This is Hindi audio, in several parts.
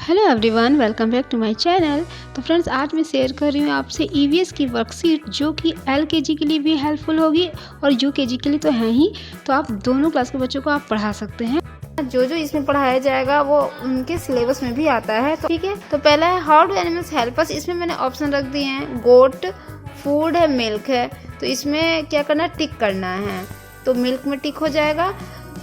Hello everyone, welcome back to my channel. तो फ्रेंड्स, आज मैं शेयर कर रही हूँ आपसे ईवीएस की वर्कशीट जो कि एलकेजी के लिए भी हेल्पफुल होगी और यूकेजी के लिए तो है ही। तो आप दोनों क्लास के बच्चों को आप पढ़ा सकते हैं। जो इसमें पढ़ाया जाएगा वो उनके सिलेबस में भी आता है। तो ठीक है, तो पहला है how do animals help us. इसमें मैंने ऑप्शन रख दिए हैं, गोट, फूड है, मिल्क है। तो इसमें क्या करना है, टिक करना है। तो मिल्क में टिक हो जाएगा,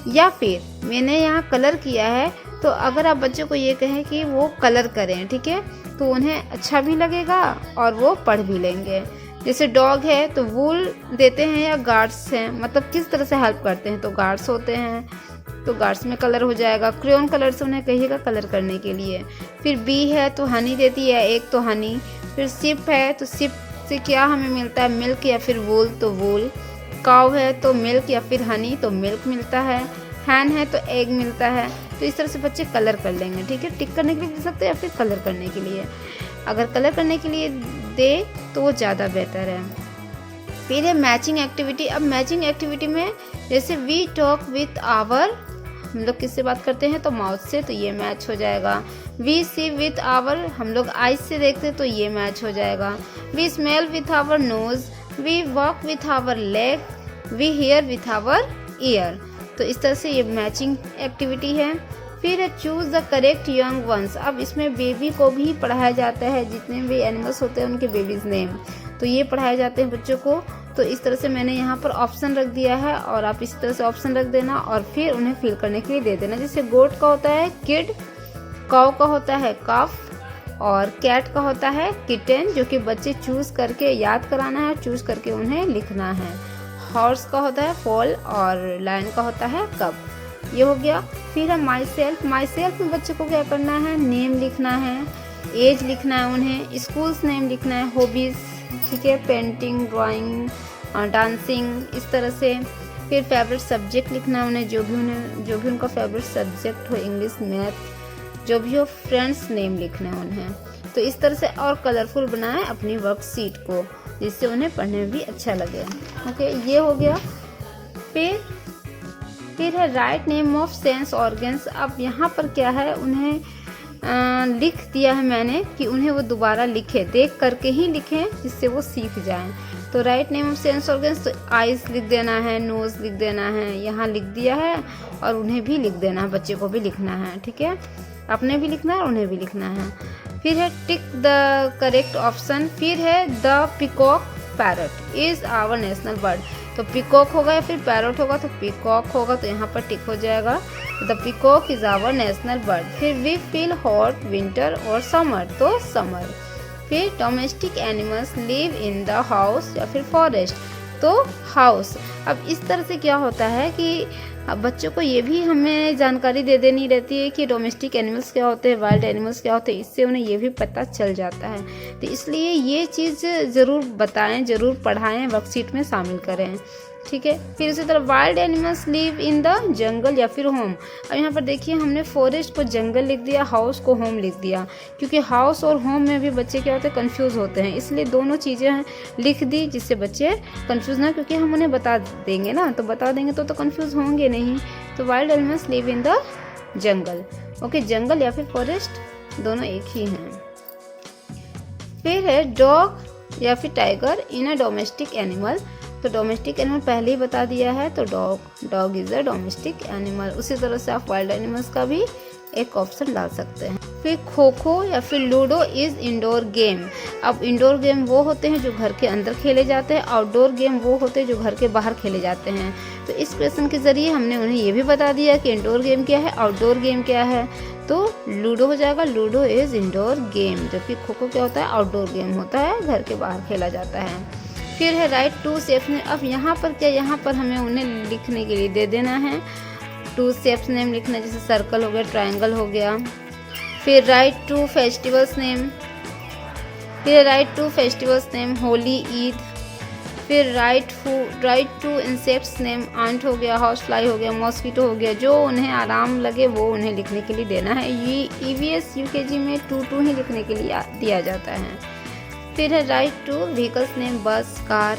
या फिर मैंने यहाँ कलर किया है। तो अगर आप बच्चों को ये कहें कि वो कलर करें, ठीक है, तो उन्हें अच्छा भी लगेगा और वो पढ़ भी लेंगे। जैसे डॉग है तो वूल देते हैं या गार्ड्स हैं, मतलब किस तरह से हेल्प करते हैं, तो गार्ड्स होते हैं, तो गार्ड्स में कलर हो जाएगा। क्रेयॉन कलर से उन्हें कहिएगा कलर करने के लिए। फिर बी है तो हनी देती है एक, तो हनी। फिर सिप है तो सिप से क्या हमें मिलता है, मिल्क या फिर वूल, तो वूल। काव है तो मिल्क या फिर हनी, तो मिल्क मिलता है। हैन है तो एग मिलता है। तो इस तरह से बच्चे कलर कर लेंगे, ठीक है। टिक करने के लिए दे सकते हैं या फिर कलर करने के लिए। अगर कलर करने के लिए दे तो वो ज़्यादा बेहतर है। फिर है मैचिंग एक्टिविटी। अब मैचिंग एक्टिविटी में जैसे वी टॉक विथ आवर, हम लोग किससे बात करते हैं, तो माउथ से, तो ये मैच हो जाएगा। वी सी विथ आवर, हम लोग आइज से देखते हैं, तो ये मैच हो जाएगा। We smell with our nose, we walk with our leg, we hear with our ear. तो इस तरह से ये मैचिंग एक्टिविटी है। फिर है choose the correct young ones. अब इसमें बेबी को भी पढ़ाया जाता है, जितने भी एनिमल्स होते हैं उनके बेबीज नेम, तो ये पढ़ाए जाते हैं बच्चों को। तो इस तरह से मैंने यहाँ पर ऑप्शन रख दिया है और आप इस तरह से ऑप्शन रख देना और फिर उन्हें फिल करने के लिए दे देना। जैसे गोट का होता है किड, काउ का होता है काफ और कैट का होता है किटन, जो कि बच्चे चूज करके याद कराना है, चूज करके उन्हें लिखना है। हॉर्स का होता है फॉल और लायन का होता है कब। ये हो गया। फिर है माई सेल्फ। माई सेल्फ में बच्चे को क्या करना है, नेम लिखना है, एज लिखना है उन्हें, स्कूल्स नेम लिखना है, हॉबीज़, ठीक है, पेंटिंग, ड्राइंग, डांसिंग, इस तरह से। फिर फेवरेट सब्जेक्ट लिखना है उन्हें, जो भी उनका फेवरेट सब्जेक्ट हो, इंग्लिश, मैथ, जो भी हो। फ्रेंड्स नेम लिखना है उन्हें। तो इस तरह से और कलरफुल बनाएं अपनी वर्कशीट को, जिससे उन्हें पढ़ने में भी अच्छा लगे। ओके, ये हो गया। फिर है write name of sense organs. अब यहाँ पर क्या है, उन्हें लिख दिया है मैंने कि उन्हें वो दोबारा लिखे, देख करके ही लिखें, जिससे वो सीख जाएं। तो write name of sense organs, तो आइज लिख देना है, नोज लिख देना है, यहाँ लिख दिया है और उन्हें भी लिख देना है, बच्चे को भी लिखना है, ठीक है, अपने भी लिखना है और उन्हें भी लिखना है। फिर है टिक द करेक्ट ऑप्शन। फिर है the peacock parrot is our national bird. तो पिकॉक होगा या फिर पैरट होगा, तो पिकॉक होगा, तो यहाँ पर टिक हो जाएगा। The peacock is our national bird. फिर वी फील हॉट विंटर और समर, तो समर। फिर domestic animals live in the house या फिर फॉरेस्ट, तो हाउस। अब इस तरह से क्या होता है कि अब बच्चों को ये भी हमें जानकारी दे देनी रहती है कि डोमेस्टिक एनिमल्स क्या होते हैं, वाइल्ड एनिमल्स क्या होते हैं, इससे उन्हें ये भी पता चल जाता है। तो इसलिए ये चीज़ ज़रूर बताएं, ज़रूर पढ़ाएं, वर्कशीट में शामिल करें, ठीक है। फिर इसी तरह wild animals live in the जंगल या फिर होम। अब यहाँ पर देखिए, हमने फॉरेस्ट को जंगल लिख दिया, हाउस को होम लिख दिया, क्योंकि हाउस और होम में भी बच्चे क्या होते हैं, कंफ्यूज होते हैं, इसलिए दोनों चीज़ें लिख दी जिससे बच्चे कंफ्यूज ना, क्योंकि हम उन्हें बता देंगे ना, तो बता देंगे तो कंफ्यूज होंगे नहीं। तो wild animals live in the jungle. Okay, जंगल या फिर फॉरेस्ट दोनों एक ही हैं। फिर है डॉग या फिर tiger in a domestic animal. तो डोमेस्टिक एनिमल पहले ही बता दिया है, तो dog is a domestic animal. उसी तरह से आप वाइल्ड एनिमल्स का भी एक ऑप्शन डाल सकते हैं। फिर खो खो या फिर लूडो इज इंडोर गेम। अब इंडोर गेम वो होते हैं जो घर के अंदर खेले जाते हैं, आउटडोर गेम वो होते हैं जो घर के बाहर खेले जाते हैं। तो इस क्वेश्चन के जरिए हमने उन्हें ये भी बता दिया कि इंडोर गेम क्या है, आउटडोर गेम क्या है। तो लूडो हो जाएगा, लूडो इज इंडोर गेम, जबकि खो खो क्या होता है, आउटडोर गेम होता है, घर के बाहर खेला जाता है। फिर है राइट टू शेप्स नेम। अब यहाँ पर क्या, यहाँ पर हमें उन्हें लिखने के लिए दे देना है, टू शेप्स नेम लिखना है, जैसे सर्कल हो गया, ट्रायंगल हो गया। फिर राइट टू फेस्टिवल्स नेम। फिर write to festivals name, Holi, Eid. फिर write to insects name, ant हो गया, हाउस फ्लाई हो गया, मॉस्किटो हो गया, जो उन्हें आराम लगे वो उन्हें लिखने के लिए देना है। ये ईवीएस यूकेजी में 2 ही लिखने के लिए दिया जाता है। फिर है राइट टू व्हीकल्स नेम, बस, कार,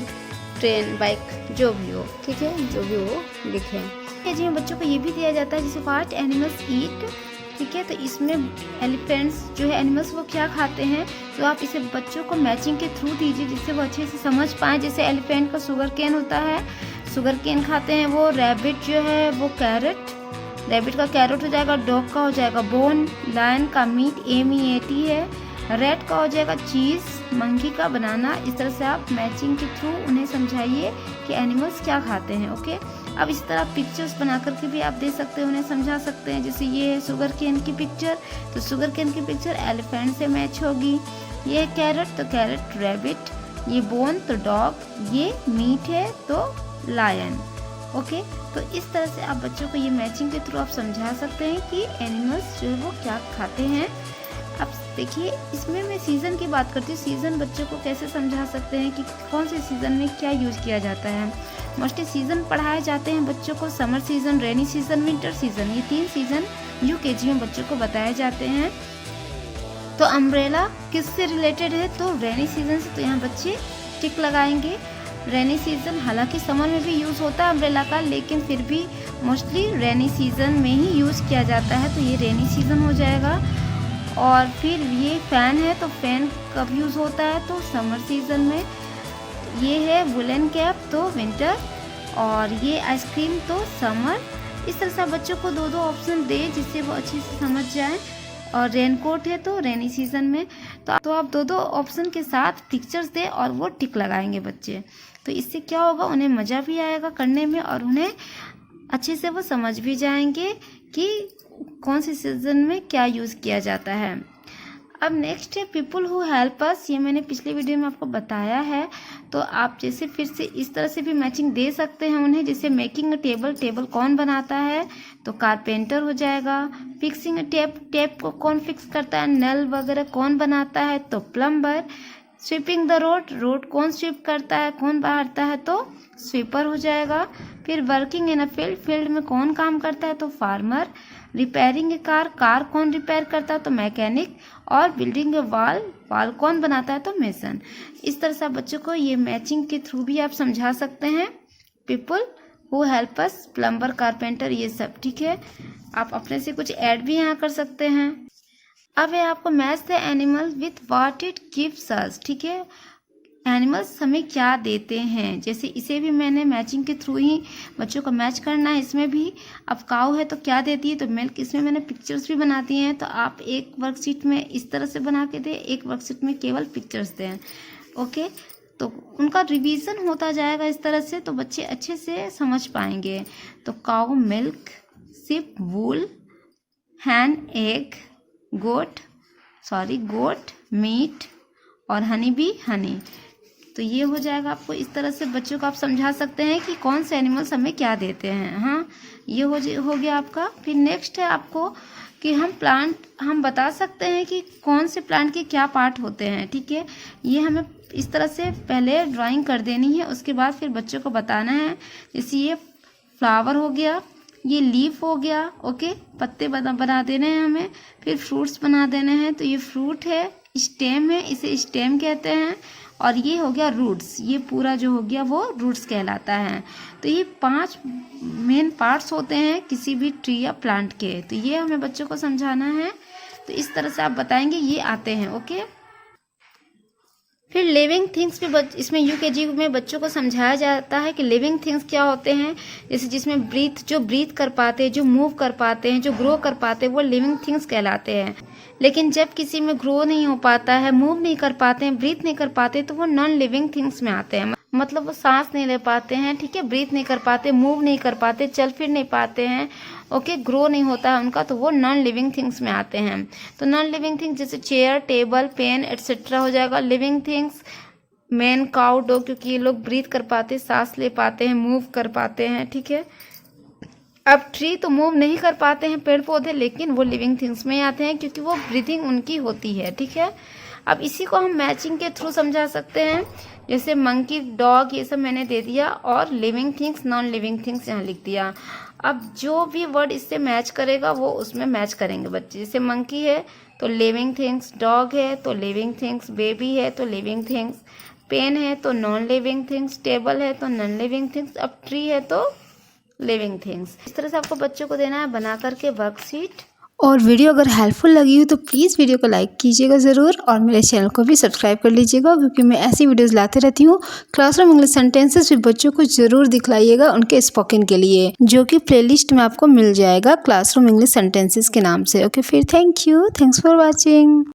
ट्रेन, बाइक, जो भी हो, ठीक है, जो भी हो लिखें। जी, बच्चों को ये भी दिया जाता है, जैसे व्हाट एनिमल्स ईट, ठीक है। तो इसमें एलिफेंट्स जो है एनिमल्स वो क्या खाते हैं, तो आप इसे बच्चों को मैचिंग के थ्रू दीजिए जिससे वो अच्छे से समझ पाएँ। जैसे एलिफेंट का शुगर केन होता है, शुगर केन खाते हैं वो। रैबिट जो है वो कैरेट, रैबिट का कैरेट हो जाएगा। डॉग का हो जाएगा बोन, लायन का मीट MEAT है। रेड का हो जाएगा चीज़, मंकी का बनाना। इस तरह से आप मैचिंग के थ्रू उन्हें समझाइए कि एनिमल्स क्या खाते हैं। ओके, अब इस तरह पिक्चर्स बना करके भी आप दे सकते हैं, उन्हें समझा सकते हैं। जैसे ये है शुगर केन की पिक्चर, तो शुगर केन की पिक्चर एलिफेंट से मैच होगी। ये है कैरेट, तो कैरेट रैबिट। ये बोन तो डॉग, ये मीट है तो लायन। ओके, तो इस तरह से आप बच्चों को ये मैचिंग के थ्रू आप समझा सकते हैं कि एनिमल्स जो है वो क्या खाते हैं। अब देखिए इसमें मैं सीज़न की बात करती हूँ। सीज़न बच्चों को कैसे समझा सकते हैं कि कौन से सीज़न में क्या यूज़ किया जाता है। मोस्टली सीज़न पढ़ाए जाते हैं बच्चों को, summer season, rainy season, winter season. ये 3 सीज़न UKG में बच्चों को बताए जाते हैं। तो अम्ब्रेला किससे रिलेटेड है, तो रेनी सीज़न से। तो यहाँ बच्चे टिक लगाएंगे। रेनी सीज़न, हालांकि समर में भी यूज़ होता है अम्ब्रेला का, लेकिन फिर भी मोस्टली रेनी सीज़न में ही यूज़ किया जाता है, तो ये रेनी सीज़न हो जाएगा। और फिर ये फ़ैन है, तो फ़ैन कब यूज़ होता है, तो समर सीज़न में। ये है वुलन कैप, तो विंटर। और ये आइसक्रीम तो समर। इस तरह से बच्चों को 2-2 ऑप्शन दे जिससे वो अच्छे से समझ जाएं। और रेनकोट है तो रेनी सीज़न में। तो आप 2-2 ऑप्शन के साथ पिक्चर्स दे और वो टिक लगाएंगे बच्चे। तो इससे क्या होगा, उन्हें मज़ा भी आएगा करने में और उन्हें अच्छे से वो समझ भी जाएंगे कि कौन से सीज़न में क्या यूज़ किया जाता है। अब नेक्स्ट है पीपल हु हेल्प अस। ये मैंने पिछले वीडियो में आपको बताया है। तो आप जैसे फिर से इस तरह से भी मैचिंग दे सकते हैं उन्हें। जैसे मेकिंग अ टेबल, टेबल कौन बनाता है, तो कारपेंटर हो जाएगा। फिक्सिंग अ टेप, टेप को कौन फिक्स करता है, नल वगैरह कौन बनाता है, तो plumber. Sweeping the road, road कौन स्वीप करता है, कौन बहारता है, तो स्वीपर हो जाएगा। फिर working in a field, field में कौन काम करता है, तो फार्मर। रिपेयरिंग ए कार, कार कौन रिपेयर करता है, तो मैकेनिक। और बिल्डिंग ए वॉल, वॉल कौन बनाता है, तो मेसन। इस तरह से आप बच्चों को ये मैचिंग के थ्रू भी आप समझा सकते हैं। People who help us, plumber, carpenter, ये सब। ठीक है, आप अपने से कुछ ऐड भी यहाँ कर सकते हैं। अब है आपको match the animal with what it gives us. ठीक है, एनिमल्स हमें क्या देते हैं, जैसे इसे भी मैंने मैचिंग के थ्रू ही बच्चों को मैच करना है। इसमें भी अब काऊ है तो क्या देती है, तो मिल्क। इसमें मैंने पिक्चर्स भी बना दिए हैं, तो आप एक वर्कशीट में इस तरह से बना के दें, एक वर्कशीट में केवल पिक्चर्स दें। ओके, तो उनका रिवीजन होता जाएगा इस तरह से, तो बच्चे अच्छे से समझ पाएंगे। तो काऊ मिल्क, शिप वूल, हैन एग, गोट मीट, और हनी बी हनी। तो ये हो जाएगा। आपको इस तरह से बच्चों को आप समझा सकते हैं कि कौन से एनिमल्स हमें क्या देते हैं। हाँ, ये हो गया आपका। फिर नेक्स्ट है आपको कि हम बता सकते हैं कि कौन से प्लांट के क्या पार्ट होते हैं। ठीक है, ये हमें इस तरह से पहले ड्राइंग कर देनी है, उसके बाद फिर बच्चों को बताना है। जैसे ये फ्लावर हो गया, ये लीफ हो गया। ओके, पत्ते बना देने हैं हमें। फिर फ्रूट्स बना देने हैं, तो ये फ्रूट है। स्टेम है, इसे स्टेम कहते हैं। और ये हो गया रूट्स, ये पूरा जो हो गया वो रूट्स कहलाता है। तो ये 5 मेन पार्ट्स होते हैं किसी भी ट्री या प्लांट के। तो ये हमें बच्चों को समझाना है। तो इस तरह से आप बताएंगे ये आते हैं। ओके, फिर लिविंग थिंग्स भी इसमें UKG में बच्चों को समझाया जाता है कि लिविंग थिंग्स क्या होते हैं। जैसे जिसमें ब्रीथ कर पाते हैं, जो मूव कर पाते हैं, जो ग्रो कर पाते हैं, वो लिविंग थिंग्स कहलाते हैं। लेकिन जब किसी में ग्रो नहीं हो पाता है, मूव नहीं कर पाते हैं, ब्रीथ नहीं कर पाते, तो वो नॉन लिविंग थिंग्स में आते हैं। मतलब वो सांस नहीं ले पाते हैं, ठीक है, ब्रीथ नहीं कर पाते, मूव नहीं कर पाते, चल फिर नहीं पाते हैं। ओके, ग्रो नहीं होता है उनका, तो वो नॉन लिविंग थिंग्स में आते हैं। तो नॉन लिविंग थिंग्स जैसे चेयर, टेबल, पेन एटसेट्रा हो जाएगा। Living things man, cow, dog, क्योंकि ये लोग ब्रीथ कर पाते, सांस ले पाते हैं, मूव कर पाते हैं। ठीक है, अब ट्री तो मूव नहीं कर पाते हैं, पेड़ पौधे, लेकिन वो लिविंग थिंग्स में आते हैं क्योंकि वो ब्रीथिंग उनकी होती है। ठीक है, अब इसी को हम मैचिंग के थ्रू समझा सकते हैं। जैसे मंकी, डॉग, ये सब मैंने दे दिया, और living things, non living things यहाँ लिख दिया। अब जो भी वर्ड इससे मैच करेगा वो उसमें मैच करेंगे बच्चे। जैसे मंकी है तो लिविंग थिंग्स, डॉग है तो लिविंग थिंग्स, बेबी है तो लिविंग थिंग्स, पेन है तो नॉन लिविंग थिंग्स, टेबल है तो नॉन लिविंग थिंग्स, अब ट्री है तो लिविंग थिंग्स। इस तरह से आपको बच्चों को देना है बना करके वर्कशीट, और वीडियो अगर हेल्पफुल लगी हो तो प्लीज़ वीडियो को लाइक कीजिएगा ज़रूर और मेरे चैनल को भी सब्सक्राइब कर लीजिएगा, क्योंकि मैं ऐसी वीडियोस लाते रहती हूँ। क्लासरूम इंग्लिश सेंटेंसेस भी बच्चों को ज़रूर दिखलाइएगा उनके स्पोकन के लिए, जो कि प्लेलिस्ट में आपको मिल जाएगा क्लासरूम इंग्लिश सेंटेंसेस के नाम से। ओके, फिर थैंक्स फॉर वॉचिंग।